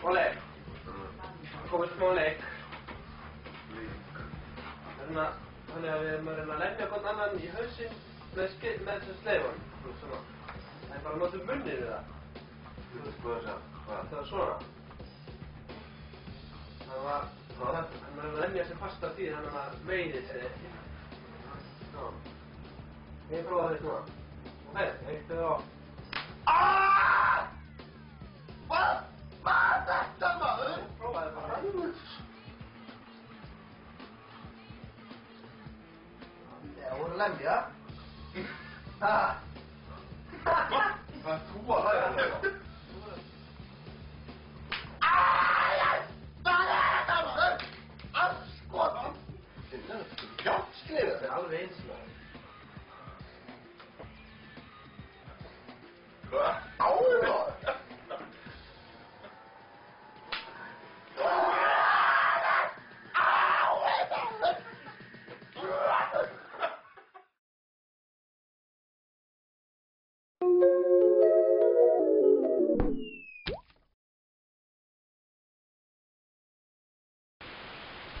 Ole, komið smá leik. Þannig að við erum að reyna að lemja hvern annan í hausinn með þessum sleifunum. Svona. Það er bara að nota munnið við það. Þú veist hvað það er? Það var svona. Það var hann að lemja sig fast af því þannig að hann meiðir sig ekki. Já. Ég prófaði þetta núna. Ok, eitt og á. Hvað var þetta maður? Ég prófaði bara. Það voru lemja. Hvað er þú að ræða þetta? Hvað er þetta maður? Andskotan! Hjálpskriða! Það er alveg eins maður. Hvað? Áður!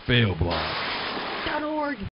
Failblog.org